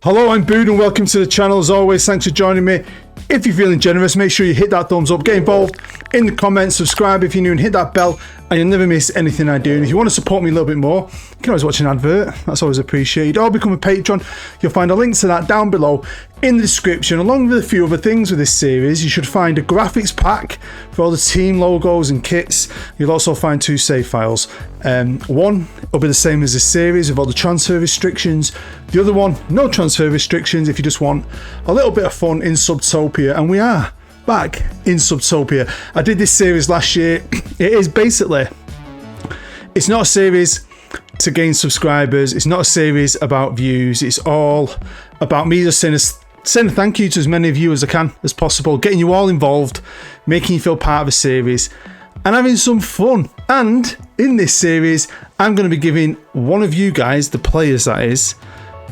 Hello, I'm Bood and welcome to the channel. As always, thanks for joining me. If you're feeling generous, make sure you hit that thumbs up, get involved in the comments, subscribe if you're new and hit that bell and you'll never miss anything I do. And if you want to support me a little bit more, you can always watch an advert, that's always appreciated, or become a patron. You'll find a link to that down below in the description. Along with a few other things with this series, you should find a graphics pack for all the team logos and kits. You'll also find 2 save files. One will be the same as this series with all the transfer restrictions. The other one, no transfer restrictions if you just want a little bit of fun in Subtopia. And we are back in Subtopia. I did this series last year. It is basically, it's not a series to gain subscribers. It's not a series about views. It's all about me just saying thank you to as many of you as I can as possible, getting you all involved, making you feel part of a series and having some fun. And in this series, I'm going to be giving one of you guys, the players that is,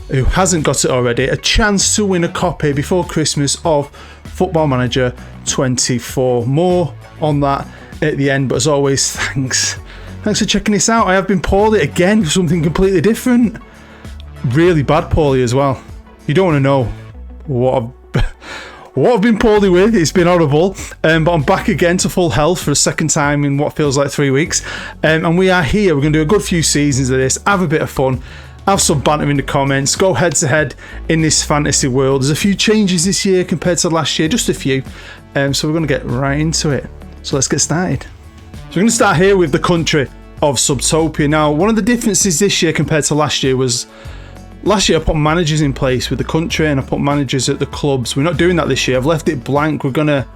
who hasn't got it already, a chance to win a copy before Christmas of Football Manager 24. More on that at the end, but as always, thanks for checking this out. I have been poorly again for something completely different. Really bad poorly as well. You don't want to know what I've been poorly with. It's been horrible, but I'm back again to full health for a second time in what feels like 3 weeks, and we are here. We're going to do a good few seasons of this, have a bit of fun, have some banter in the comments, go head to head in this fantasy world. There's a few changes this year compared to last year, just a few, so we're going to get right into it. So let's get started. So we're going to start here with the country of Subtopia. Now, one of the differences this year compared to last year was, last year I put managers in place with the country and I put managers at the clubs. We're not doing that this year. I've left it blank. We're going to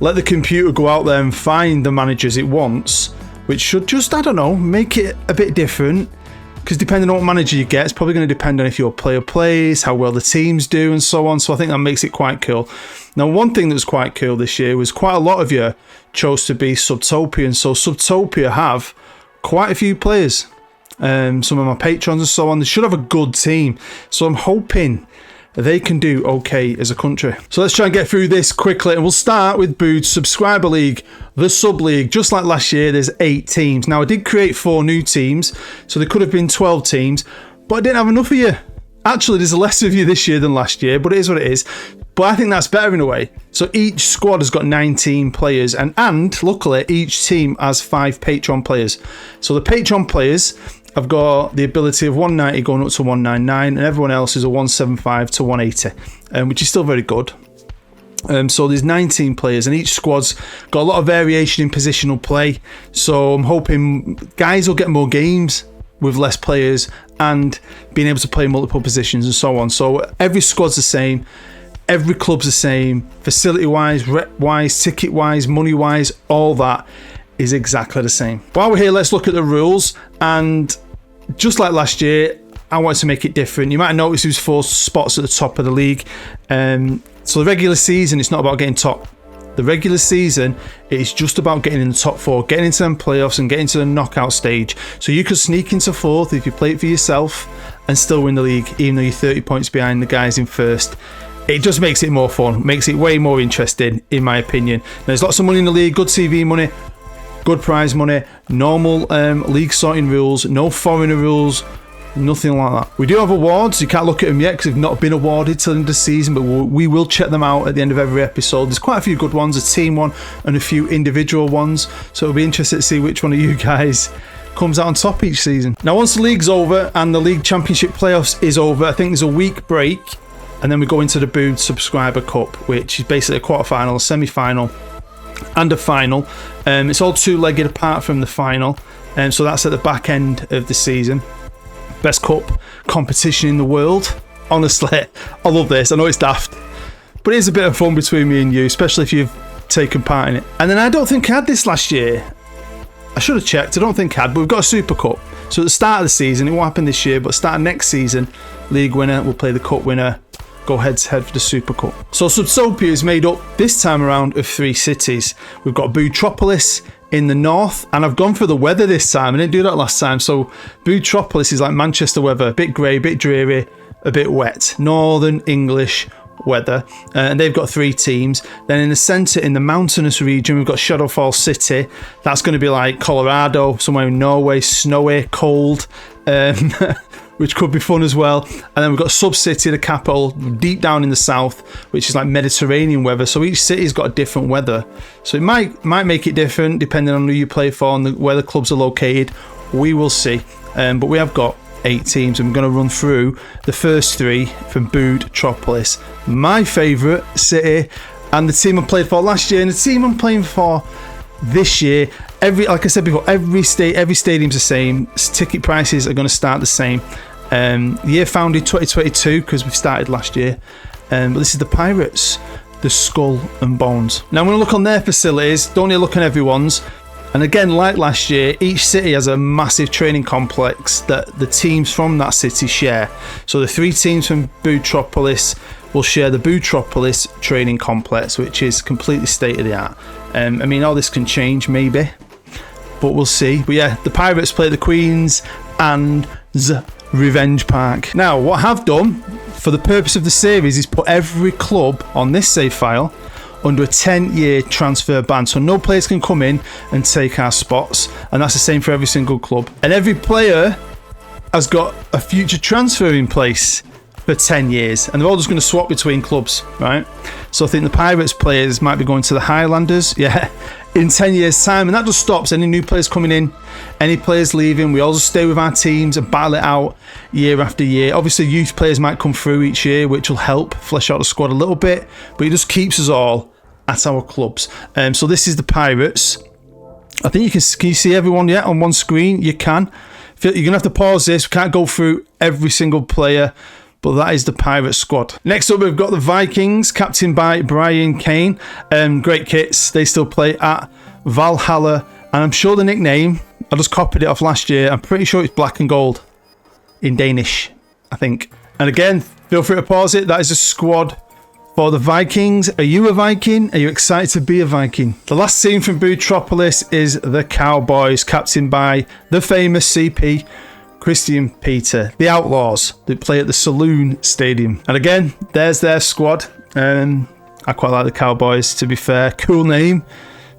let the computer go out there and find the managers it wants, which should just, I don't know, make it a bit different. Because depending on what manager you get, it's probably going to depend on if your player plays, how well the teams do, and so on. So I think that makes it quite cool. Now, one thing that was quite cool this year was quite a lot of you chose to be Subtopian. So Subtopia have quite a few players. Some of my patrons and so on. They should have a good team. So I'm hoping they can do okay as a country. So let's try and get through this quickly, and we'll start with Bood's Subscriber League, the Sub League. Just like last year, there's 8 teams. Now, I did create 4 new teams, so there could have been 12 teams, but I didn't have enough of you. Actually, there's less of you this year than last year, but it is what it is. But I think that's better in a way. So each squad has got 19 players, and luckily, each team has 5 Patreon players. So the Patreon players, I've got the ability of 190 going up to 199, and everyone else is a 175 to 180, which is still very good. So there's 19 players, and each squad's got a lot of variation in positional play. So I'm hoping guys will get more games with less players and being able to play multiple positions and so on. So every squad's the same, every club's the same, facility-wise, rep-wise, ticket-wise, money-wise, all that is exactly the same. While we're here, let's look at the rules. And just like last year, I wanted to make it different. You might have noticed there's 4 spots at the top of the league. So the regular season, it's not about getting top. The regular season is just about getting in the top 4, getting into them playoffs and getting to the knockout stage. So you could sneak into 4th if you play it for yourself and still win the league, even though you're 30 points behind the guys in 1st. It just makes it more fun, makes it way more interesting, in my opinion. There's lots of money in the league, good TV money, good prize money, normal league sorting rules, no foreigner rules, nothing like that. We do have awards. You can't look at them yet because they've not been awarded till the end of the season, but we will check them out at the end of every episode. There's quite a few good ones, a team one and a few individual ones, so it'll be interesting to see which one of you guys comes out on top each season. Now, once the league's over and the league championship playoffs is over, I think there's a week break, and then we go into the Bood Subscriber Cup, which is basically a quarter-final, a semi-final and a final. It's all 2-legged apart from the final, so that's at the back end of the season. Best cup competition in the world. Honestly, I love this. I know it's daft, but it is a bit of fun between me and you, especially if you've taken part in it. And then I don't think I had this last year. I should have checked. I don't think I had, but we've got a Super Cup. So at the start of the season, it won't happen this year, but start of next season, league winner will play the cup winner, go head to head for the Super Cup. So Subtopia is made up this time around of 3 cities. We've got Bootropolis in the north, and I've gone for the weather this time. I didn't do that last time. So Bootropolis is like Manchester weather, a bit grey, a bit dreary, a bit wet. Northern English weather, and they've got 3 teams. Then in the centre, in the mountainous region, we've got Shadowfall City. That's going to be like Colorado, somewhere in Norway, snowy, cold, which could be fun as well. And then we've got Sub-City, the capital, deep down in the south, which is like Mediterranean weather. So each city's got a different weather. So it might make it different depending on who you play for and where the clubs are located. We will see. But we have got 8 teams, and we're going to run through the first 3 from Boudtropolis. My favourite city, and the team I played for last year, and the team I'm playing for this year. Like I said before, every stadium's the same. Ticket prices are going to start the same. Year founded 2022, because we started last year. But this is the Pirates, the Skull and Bones. Now I'm going to look on their facilities. Don't need to look on everyone's. And again, like last year, each city has a massive training complex that the teams from that city share. So the 3 teams from Boudtropolis will share the Boudtropolis training complex, which is completely state of the art. I mean, all this can change maybe, but we'll see. But yeah, the Pirates play the Queens and the Revenge Park. Now, what I have done for the purpose of the series is put every club on this save file under a 10-year transfer ban, so no players can come in and take our spots, and that's the same for every single club. And every player has got a future transfer in place for 10 years, and they're all just going to swap between clubs, right? So I think the Pirates players might be going to the Highlanders, in 10 years time, and that just stops any new players coming in, any players leaving. We all just stay with our teams and battle it out year after year. Obviously youth players might come through each year, which will help flesh out the squad a little bit, but it just keeps us all at our clubs. So this is the Pirates. I think can you see everyone yet on one screen? You can. You're gonna have to pause this. We can't go through every single player, but that is the Pirate squad. Next up, we've got the Vikings, captained by Brian Kane. Great kits. They still play at Valhalla, and I'm sure the nickname, I just copied it off last year. I'm pretty sure it's black and gold in Danish, I think. And again, feel free to pause it. That is a squad for the Vikings. Are you a Viking? Are you excited to be a Viking? The last team from Boudtropolis is the Cowboys, captained by the famous CP, Christian Peter. The Outlaws, that play at the Saloon Stadium. And again, there's their squad. I quite like the Cowboys, to be fair. Cool name.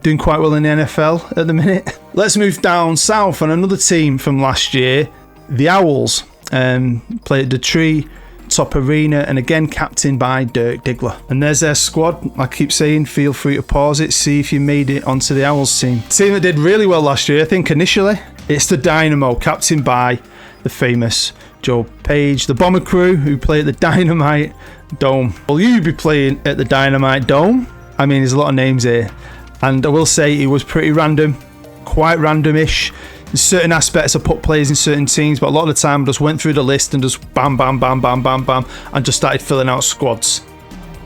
Doing quite well in the NFL at the minute. Let's move down south, and another team from last year, the Owls, play at the Tree Top Arena, and again captained by Dirk Diggler. And there's their squad. I keep saying, feel free to pause it, see if you made it onto the Owls team. Team that did really well last year, I think initially, it's the Dynamo, captained by the famous Joe Page. The Bomber Crew, who play at the Dynamite Dome. Will you be playing at the Dynamite Dome? I mean, there's a lot of names here, and I will say it was pretty random, quite randomish. In certain aspects, I put players in certain teams, but a lot of the time I just went through the list and just bam, bam, bam, bam, bam, bam, and just started filling out squads.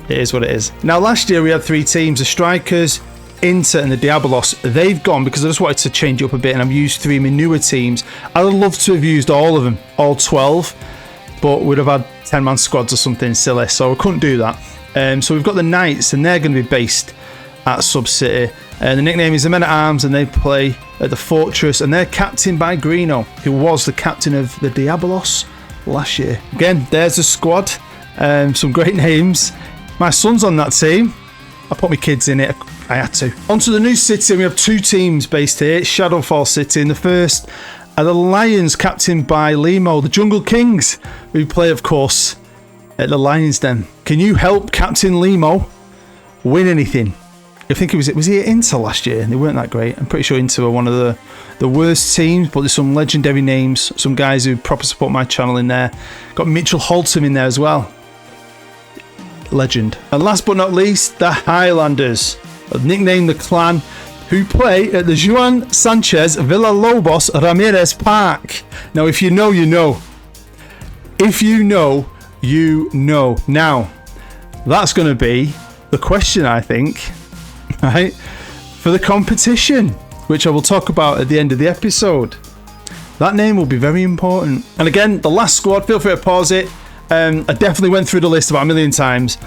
It is what it is. Now, last year we had 3 teams, the Strikers, Inter, and the Diabolos. They've gone because I just wanted to change it up a bit, and I've used 3 of my newer teams. I'd love to have used all of them, all 12, but we'd have had 10-man squads or something silly, so I couldn't do that. So we've got the Knights, and they're going to be based at Sub-City. The nickname is the Men at Arms, and they play at the Fortress, and they're captained by Greeno, who was the captain of the Diabolos last year. Again, there's a squad. Some great names. My son's on that team. I put my kids in it. I had to. On to the new city. We have 2 teams based here. Shadowfall City, and the first are the Lions, captained by Limo, the Jungle Kings, who play, of course, at the Lions Den. Can you help Captain Limo win anything? I think was he at Inter last year? They weren't that great. I'm pretty sure Inter were one of the worst teams, but there's some legendary names, some guys who proper support my channel in there. Got Mitchell Holtum in there as well. Legend. And last but not least, the Highlanders, nicknamed the Clan, who play at the Juan Sanchez Villalobos Ramirez Park. Now, if you know, you know. If you know, you know. Now, that's going to be the question, I think, right, for the competition, which I will talk about at the end of the episode. That name will be very important. And again, the last squad, feel free to pause it. I definitely went through the list about a million times,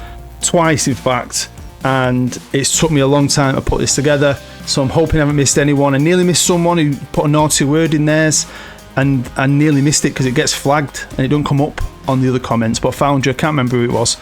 twice in fact, and it's took me a long time to put this together, so I'm hoping I haven't missed anyone. I nearly missed someone who put a naughty word in theirs, and I nearly missed it because it gets flagged and it don't come up on the other comments, but I found you. I can't remember who it was.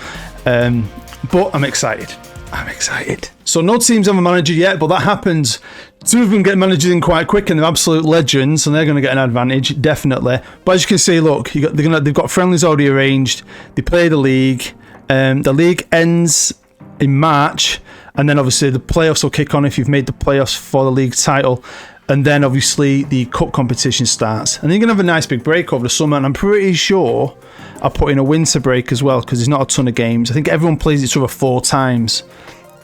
But I'm excited. So no teams have a manager yet, but that happens. 2 of them get managers in quite quick, and they're absolute legends, and they're going to get an advantage, definitely. But as you can see, look, they've got friendlies already arranged. They play the league. The league ends in March, and then obviously the playoffs will kick on if you've made the playoffs for the league title. And then obviously the cup competition starts. And then you're going to have a nice big break over the summer, and I'm pretty sure I'll put in a winter break as well, because there's not a ton of games. I think everyone plays each other 4 times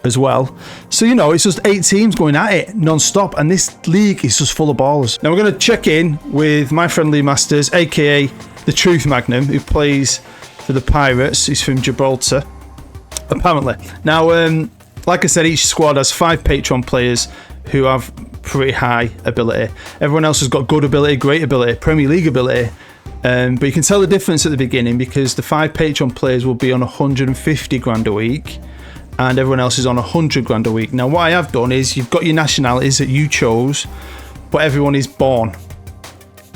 as well. So, you know, it's just 8 teams going at it non-stop, and this league is just full of ballers. Now we're going to check in with my friend Lee Masters, aka the Truth Magnum, who plays for the Pirates. He's from Gibraltar, apparently. Now, like I said, each squad has 5 Patreon players who have pretty high ability. Everyone else has got good ability, great ability, Premier League ability. But you can tell the difference at the beginning, because the 5 Patreon players will be on 150 grand a week, and everyone else is on 100 grand a week. Now, what I have done is you've got your nationalities that you chose, but everyone is born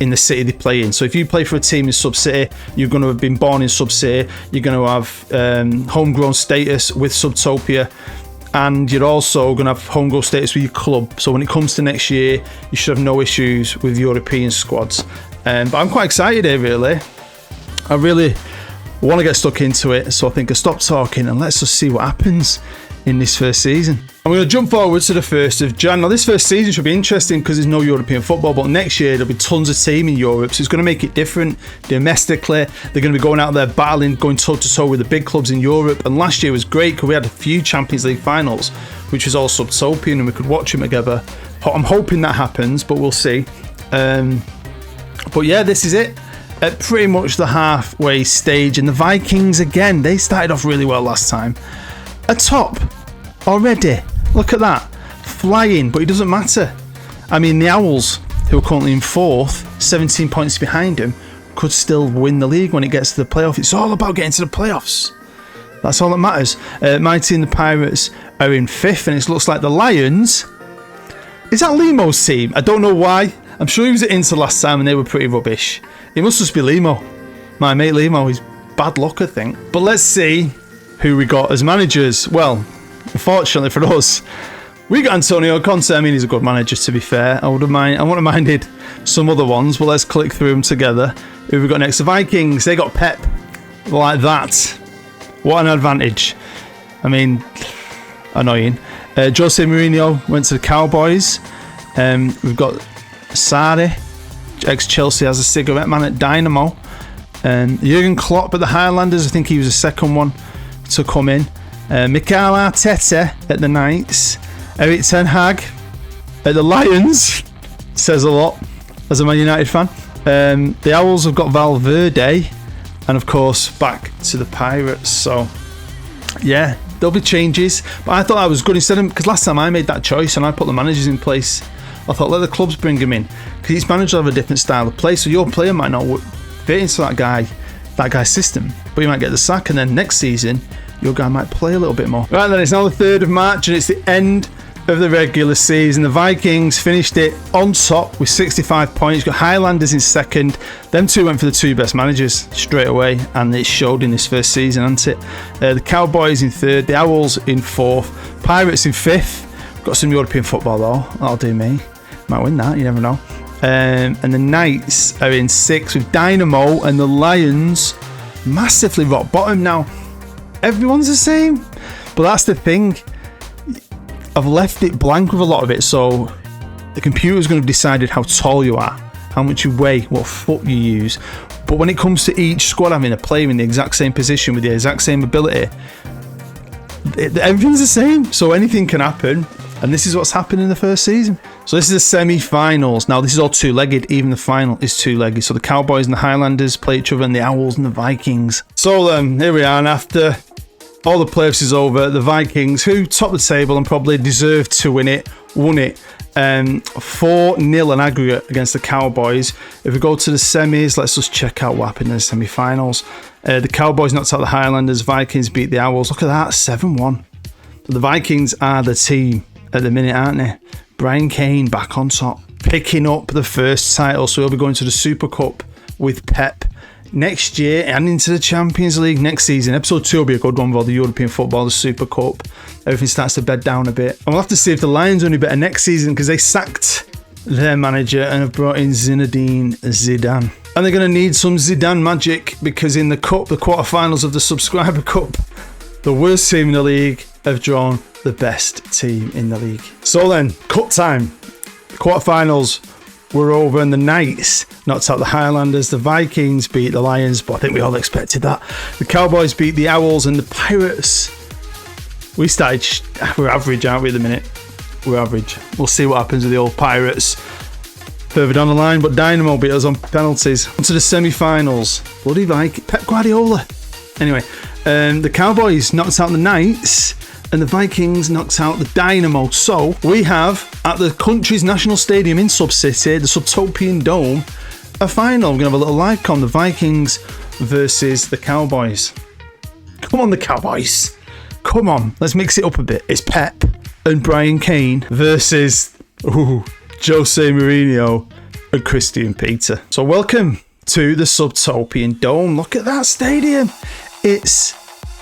in the city they play in. So if you play for a team in Sub-City, you're going to have been born in Sub-City. You're going to have homegrown status with Subtopia, and you're also going to have homegrown status with your club. So when it comes to next year, you should have no issues with European squads. But I'm quite excited here, really. I really want to get stuck into it, so I think I'll stop talking and let's just see what happens in this first season. I'm going to jump forward to the 1st of Jan. Now, this first season should be interesting because there's no European football, but next year there'll be tons of team in Europe, so it's going to make it different domestically. They're going to be going out there battling, going toe-to-toe with the big clubs in Europe, and last year was great because we had a few Champions League finals, which was all Subtopian, and we could watch them together. I'm hoping that happens, but we'll see. But yeah, this is it. At pretty much the halfway stage, and the Vikings again, they started off really well last time. Atop already, look at that, flying, but it doesn't matter. I mean, the Owls, who are currently in 4th, 17 points behind them, could still win the league when it gets to the playoff. It's all about getting to the playoffs. That's all that matters. My team, the Pirates, are in 5th, and it looks like the Lions. Is that Limo's team? I don't know why. I'm sure he was at Inter last time and they were pretty rubbish. It must just be Limo. My mate Limo, he's bad luck, I think. But let's see who we got as managers. Well, unfortunately for us, we got Antonio Conte. I mean, he's a good manager, to be fair. I wouldn't have minded some other ones, but let's click through them together. Who have we got next? The Vikings. They got Pep. Like that. What an advantage. I mean, annoying. Jose Mourinho went to the Cowboys. We've got Sarri, ex-Chelsea, has a cigarette man at Dynamo. Jurgen Klopp at the Highlanders. I think he was the second one to come in. Mikel Arteta at the Knights. Erik Ten Hag at the Lions. Says a lot as a Man United fan. The Owls have got Valverde, and of course back to the Pirates. So yeah, there'll be changes, but I thought that was good instead of, because last time I made that choice and I put the managers in place, I thought let the clubs bring him in, because each manager will have a different style of play, so your player might not fit into that guy's system, but you might get the sack, and then next season your guy might play a little bit more. Right then, it's now the 3rd of March and it's the end of the regular season. The Vikings finished it on top with 65 points. You've got Highlanders in 2nd. Them 2 went for the 2 best managers straight away, and it showed in this first season, hasn't it? The Cowboys in 3rd, the Owls in 4th, Pirates in 5th. Got some European football though, that'll do me. Might win that, you never know. And the Knights are in 6th with Dynamo, and the Lions massively rock bottom now. Everyone's the same, but that's the thing. I've left it blank with a lot of it, so the computer's going to have decided how tall you are, how much you weigh, what foot you use. But when it comes to each squad having a player in the exact same position with the exact same ability, everything's the same, so anything can happen. And this is what's happened in the first season. So this is the semi-finals. Now this is all 2-legged. Even the final is 2-legged. So the Cowboys and the Highlanders play each other, and the Owls and the Vikings. So here we are. And after all the playoffs is over, the Vikings, who topped the table and probably deserved to win it, won it. 4-0 in aggregate against the Cowboys. If we go to the semis, let's just check out what happened in the semi-finals. The Cowboys knocked out the Highlanders. Vikings beat the Owls. Look at that, 7-1. So the Vikings are the team at the minute, aren't they? Brian Kane back on top, picking up the first title, so he'll be going to the Super Cup with Pep next year and into the Champions League next season. Episode 2 will be a good one with all the European football, the Super Cup. Everything starts to bed down a bit. And we'll have to see if the Lions are any better next season because they sacked their manager and have brought in Zinedine Zidane. And they're going to need some Zidane magic because in the cup, the quarterfinals of the Subscriber Cup, the worst team in the league have drawn the best team in the league. So then, cup time. The quarterfinals were over and the Knights knocked out the Highlanders. The Vikings beat the Lions, but I think we all expected that. The Cowboys beat the Owls and the Pirates. We're average, aren't we, at the minute? We're average. We'll see what happens with the old Pirates further down the line, but Dynamo beat us on penalties. On to the semi-finals. Bloody Pep Guardiola. Anyway, the Cowboys knocked out the Knights and the Vikings knocked out the Dynamo. So we have, at the country's national stadium in Sub-City, the Subtopian Dome, a final. We're going to have a little live com, the Vikings versus the Cowboys. Come on, the Cowboys. Come on, let's mix it up a bit. It's Pep and Brian Kane versus Jose Mourinho and Christian Peter. So welcome to the Subtopian Dome. Look at that stadium. It's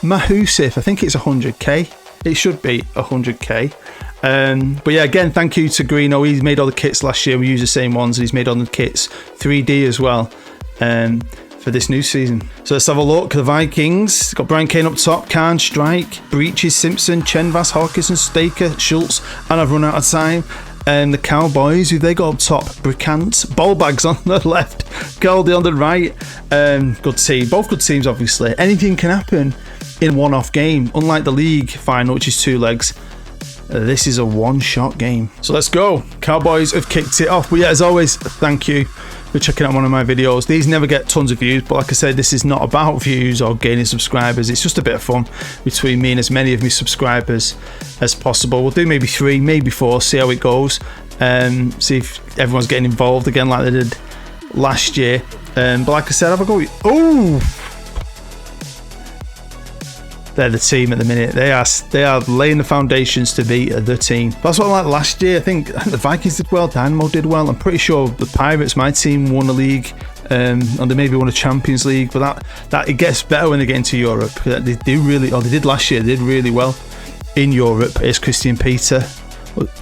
massive. I think it's 100k. It should be 100k. But yeah, again, thank you to Greeno. He's made all the kits last year. We use the same ones. And he's made all the kits 3D as well for this new season. So let's have a look. The Vikings got Brian Kane up top, Khan, Strike, Breaches, Simpson, Chenvas, Hawkinson, Staker, Schultz, and I've run out of time. And the Cowboys, who they got up top, Bricant, Ballbags on the left, Goldie on the right. Good team. Both good teams, obviously. Anything can happen in a one-off game. Unlike the league final, which is 2 legs, this is a one-shot game. So let's go. Cowboys have kicked it off. But yeah, as always, thank you for checking out one of my videos. These never get tons of views, but like I said, this is not about views or gaining subscribers. It's just a bit of fun between me and as many of my subscribers as possible. We'll do maybe 3, maybe 4, see how it goes. See if everyone's getting involved again like they did last year. But like I said, have a go. Oh! They're the team at the minute. They are laying the foundations to be the team. That's what I liked last year. I think the Vikings did well, Dynamo did well. I'm pretty sure the Pirates, my team, won a league, and they maybe won a Champions League. But that it gets better when they get into Europe. They do really, or they did last year. They did really well in Europe. It's Christian Peter.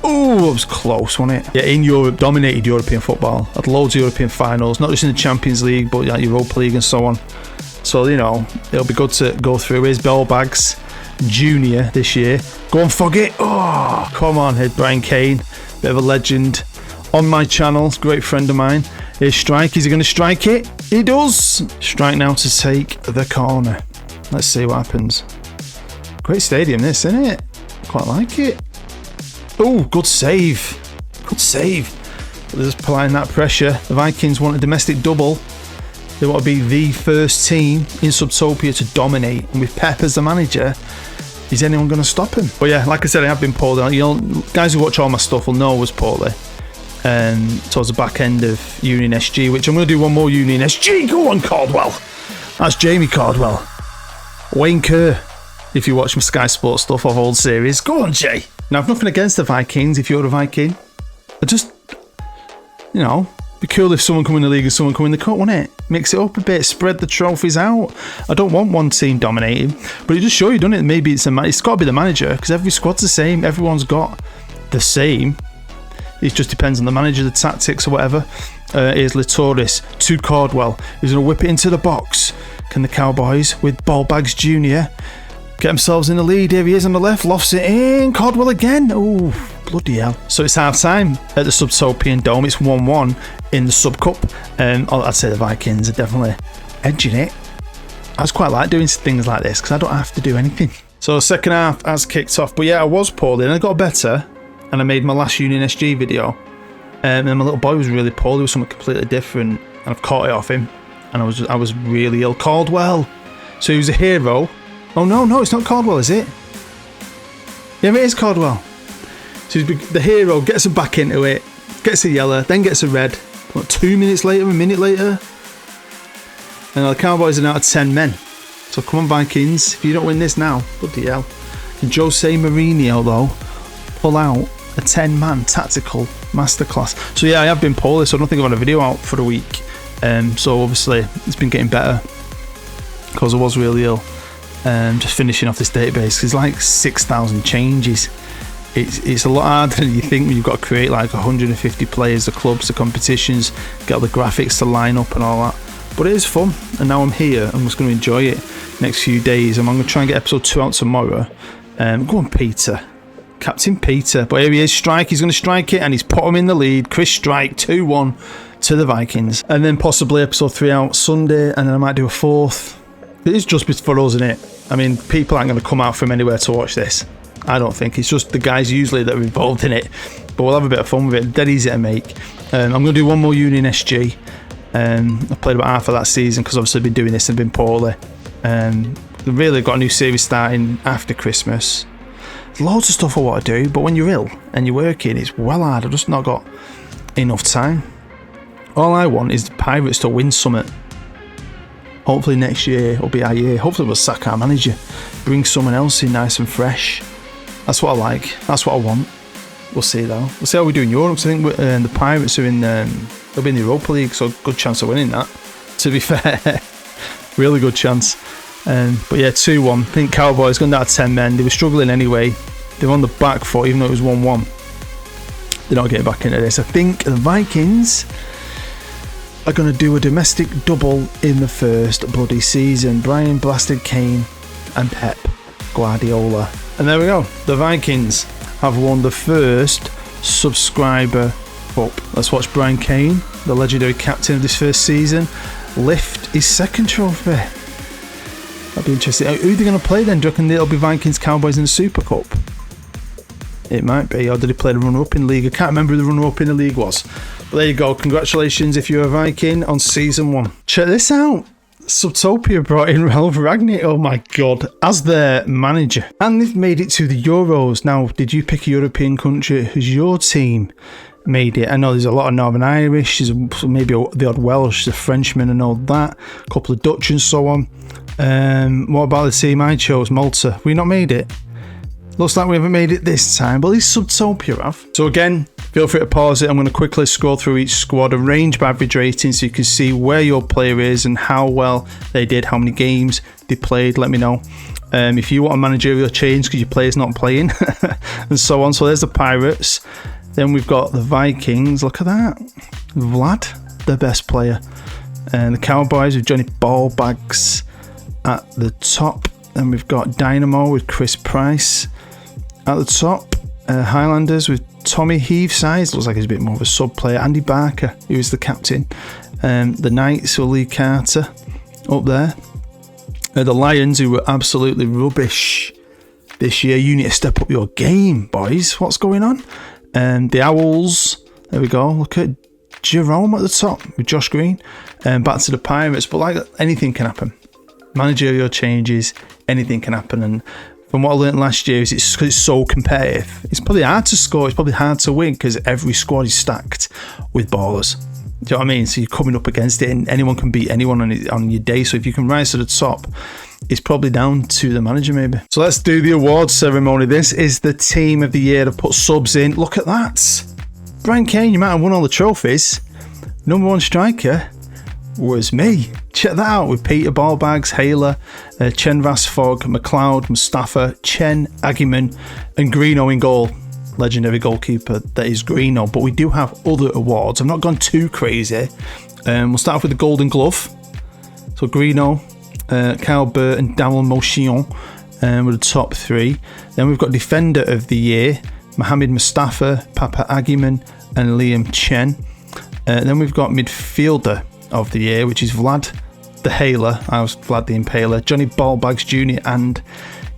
Oh, it was close, wasn't it? Yeah, in Europe, dominated European football. Had loads of European finals, not just in the Champions League, but like Europa League and so on. So, you know, it'll be good to go through. Here's Bellbags Junior this year. Go on, Foggy. Oh, come on. Here's Brian Kane. Bit of a legend on my channel. Great friend of mine. Here's Strike. Is he going to strike it? He does. Strike now to take the corner. Let's see what happens. Great stadium this, isn't it? Quite like it. Oh, good save. Good save. They're just applying that pressure. The Vikings want a domestic double. They want to be the first team in Subtopia to dominate. And with Pep as the manager, is anyone going to stop him? But yeah, like I said, I have been poorly. You know, guys who watch all my stuff will know I was poorly. Towards the back end of Union SG, which I'm going to do one more Union SG. Go on, Caldwell. That's Jamie Caldwell. Wayne Kerr, if you watch my Sky Sports stuff of old series. Go on, Jay. Now, I've nothing against the Vikings if you're a Viking. I just, you know, be cool if someone come in the league and someone come in the cup, wouldn't it? Mix it up a bit, spread the trophies out. I don't want one team dominating, but it just shows you, doesn't it? Maybe it's got to be the manager, because every squad's the same. Everyone's got the same. It just depends on the manager, the tactics or whatever. Here's Latoris to Caldwell. He's going to whip it into the box. Can the Cowboys with Ballbags Junior get themselves in the lead? Here he is on the left, lofts it in. Caldwell again. Oh, bloody hell. So it's half time at the Subtopian Dome. It's 1-1 in the Sub Cup. I'd say the Vikings are definitely edging it. I just quite like doing things like this because I don't have to do anything. So the second half has kicked off. But yeah, I was poorly and I got better. And I made my last Union SG video. And my little boy was really poorly with something completely different. And I've caught it off him. And I was really ill. Caldwell. So he was a hero. Oh no, it's not Caldwell, is it? Yeah, it is Caldwell. So the hero gets him back into it, gets a yellow, then gets a red. What, 2 minutes later, a minute later? And the Cowboys are now at 10 men. So come on, Vikings, if you don't win this now, bloody hell. And Jose Mourinho, though, pull out a 10-man tactical masterclass. So yeah, I have been poorly, so I don't think I've had a video out for a week. So obviously it's been getting better because I was really ill. Just finishing off this database, it's like 6,000 changes. It's a lot harder than you think when you've got to create like 150 players, the clubs, the competitions, get all the graphics to line up and all that. But it is fun, and now I'm here. I'm just going to enjoy it next few days. I'm going to try and get episode 2 out tomorrow. Go on, Peter. Captain Peter. But here he is, Strike. He's going to strike it, and he's put him in the lead. Chris Strike, 2-1 to the Vikings. And then possibly episode 3 out Sunday, and then I might do a 4th. It is just for us, isn't it? I mean, people aren't going to come out from anywhere to watch this. I don't think. It's just the guys usually that are involved in it. But we'll have a bit of fun with it. Dead easy to make. I'm going to do one more Union SG. I played about half of that season because obviously I've been doing this and been poorly. They've really got a new series starting after Christmas. There's loads of stuff I want to do, but when you're ill and you're working, it's well hard. I've just not got enough time. All I want is the Pirates to win something. Hopefully next year will be our year. Hopefully we'll sack our manager, bring someone else in nice and fresh. That's what I like. That's what I want. We'll see though. We'll see how we do in Europe. Cause I think the Pirates are in. They'll be in the Europa League, so good chance of winning that. To be fair, really good chance. But yeah, 2-1. I think Cowboys gone down to 10 men. They were struggling anyway. They were on the back foot, even though it was 1-1. They're not getting back into this. I think the Vikings are going to do a domestic double in the first bloody season. Brian Blasted Kane and Pep Guardiola. And there we go. The Vikings have won the first subscriber cup. Let's watch Brian Kane, the legendary captain of this first season, lift his second trophy. That'd be interesting. Who are they going to play then? Do you reckon it'll be Vikings Cowboys in the Super Cup? It might be. Or did he play the runner-up in the league? I can't remember who the runner-up in the league was. But there you go. Congratulations if you're a Viking on season 1. Check this out. Subtopia brought in Ralph Ragnick, oh my god, as their manager. And they've made it to the Euros. Now, did you pick a European country? Has your team made it? I know there's a lot of Northern Irish, there's maybe the odd Welsh, the Frenchman and all that, a couple of Dutch and so on. What about the team I chose, Malta? We not made it? Looks like we haven't made it this time, but at least Subtopia have. So again, feel free to pause it. I'm going to quickly scroll through each squad, arrange by average rating so you can see where your player is and how well they did, how many games they played. Let me know. If you want a managerial change because your player's not playing and so on. So there's the Pirates. Then we've got the Vikings. Look at that. Vlad, the best player. And the Cowboys with Johnny Ballbags at the top. Then we've got Dynamo with Chris Price at the top. Highlanders with Tommy Heavesize, looks like he's a bit more of a sub player. Andy Barker, who is the captain. The Knights with Lee Carter up there. The Lions, who were absolutely rubbish this year. You need to step up your game, boys. What's going on? The Owls, there we go. Look at Jerome at the top with Josh Green. Back to the Pirates, but like anything can happen. Managerial changes, anything can happen. And from what I learned last year is it's so competitive. It's probably hard to score. It's probably hard to win because every squad is stacked with ballers. Do you know what I mean? So you're coming up against it and anyone can beat anyone on your day. So if you can rise to the top, it's probably down to the manager maybe. So let's do the awards ceremony. This is the team of the year to put subs in. Look at that. Brian Kane, you might have won all the trophies. Number 1 striker was me. Check that out with Peter Ballbags, Haler, Chen Vasfog, McLeod, Mustafa, Chen, Aggiman and Greeno in goal. Legendary goalkeeper that is Greeno. But we do have other awards. I've not gone too crazy. We'll start off with the Golden Glove. So Greeno, Kyle Burt and Daniel Motion were the top 3. Then we've got Defender of the Year, Mohamed Mustafa, Papa Aggiman and Liam Chen. Then we've got Midfielder of the Year, which is Vlad the Haler. I was Vlad the Impaler, Johnny Ballbags Jr. and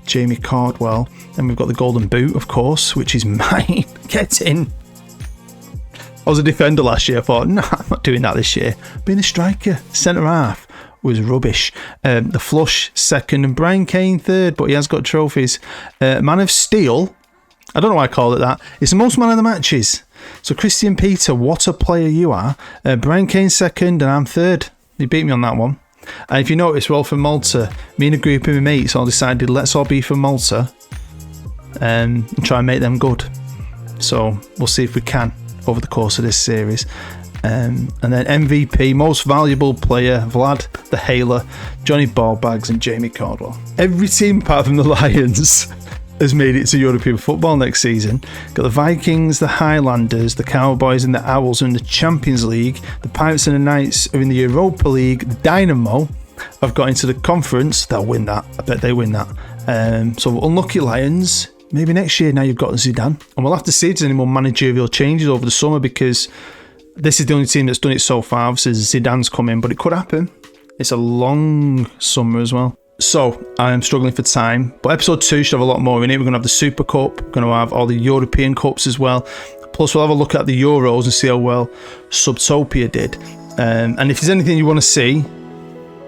Jamie Cardwell. Then we've got the Golden Boot, of course, which is mine. Get in. I was a defender last year. I thought, nah, I'm not doing that this year. Being a striker, centre half was rubbish. The Flush second and Brian Kane third, but he has got trophies. Man of Steel, I don't know why I call it that. It's the most man of the matches. So Christian Peter, what a player you are. Brian Kane second and I'm third. You beat me on that one. And if you notice, we're all from Malta. Me and a group of my mates all decided let's all be from Malta and try and make them good. So we'll see if we can over the course of this series. And then MVP, most valuable player, Vlad the Hailer, Johnny Ballbags and Jamie Caldwell. Every team apart from the Lions has made it to European football next season. Got the Vikings, the Highlanders, the Cowboys and the Owls are in the Champions League. The Pirates and the Knights are in the Europa League. The Dynamo have got into the conference. They'll win that. I bet they win that. So unlucky Lions. Maybe next year now you've got Zidane. And we'll have to see if there's any more managerial changes over the summer, because this is the only team that's done it so far. Obviously Zidane's come in, but it could happen. It's a long summer as well. So I am struggling for time, but episode 2 should have a lot more in it. We're going to have the Super Cup, we're going to have all the European Cups as well. Plus we'll have a look at the Euros and see how well Subtopia did. And if there's anything you want to see,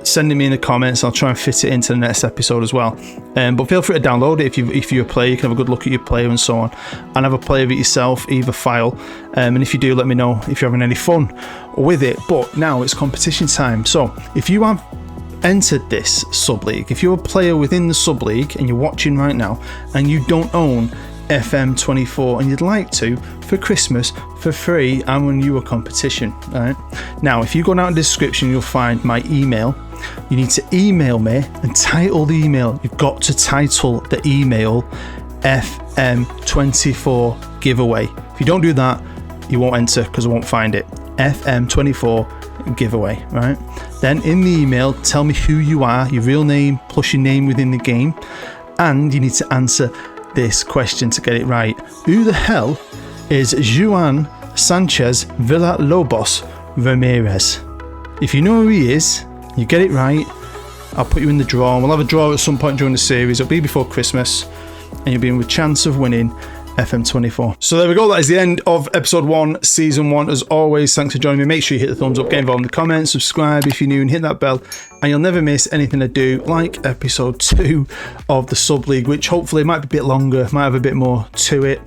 send it me in the comments. I'll try and fit it into the next episode as well. But feel free to download it if you're a player. You can have a good look at your player and so on, and have a play of it yourself, either file. And if you do, let me know if you're having any fun with it. But now it's competition time. So if you have entered this sub-league, if you're a player within the sub-league and you're watching right now and you don't own FM24 and you'd like to for Christmas for free, I'm on you a competition. All right, now if you go down in the description, you'll find my email. You need to email me and title the email. You've got to title the email FM24 giveaway. If you don't do that, you won't enter because I won't find it. FM24 giveaway, right? Then in the email, tell me who you are, your real name plus your name within the game, and you need to answer this question to get it right. Who the hell is Juan Sanchez Villalobos Ramirez? If you know who he is, you get it right, I'll put you in the draw. We'll have a draw at some point during the series. It'll be before Christmas, and you'll be in with a chance of winning FM24. So there we go, that is the end of episode 1, season 1. As always, thanks for joining me. Make sure you hit the thumbs up, get involved in the comments, subscribe if you're new, and hit that bell, and you'll never miss anything I do, like episode 2 of the sub league, which hopefully might be a bit longer, might have a bit more to it.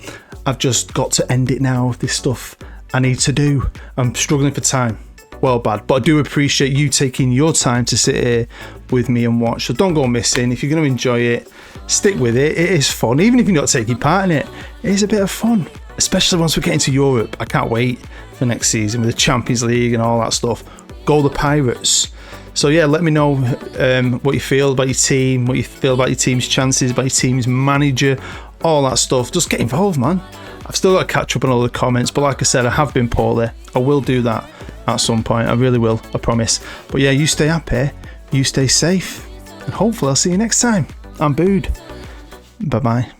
I've just got to end it now with this stuff I need to do. I'm struggling for time. Well, bad, but I do appreciate you taking your time to sit here with me and watch. So don't go missing. If you're going to enjoy it, stick with it. It is fun, even if you're not taking part in it. It is a bit of fun, especially once we get into Europe. I can't wait for next season with the Champions League and all that stuff. Go the Pirates. So yeah, let me know what you feel about your team, what you feel about your team's chances, about your team's manager, all that stuff. Just get involved, man. I've still got to catch up on all the comments, but like I said, I have been poorly. I will do that at some point. I really will, I promise. But yeah, you stay happy, you stay safe, and hopefully I'll see you next time. I'm Bood. Bye bye.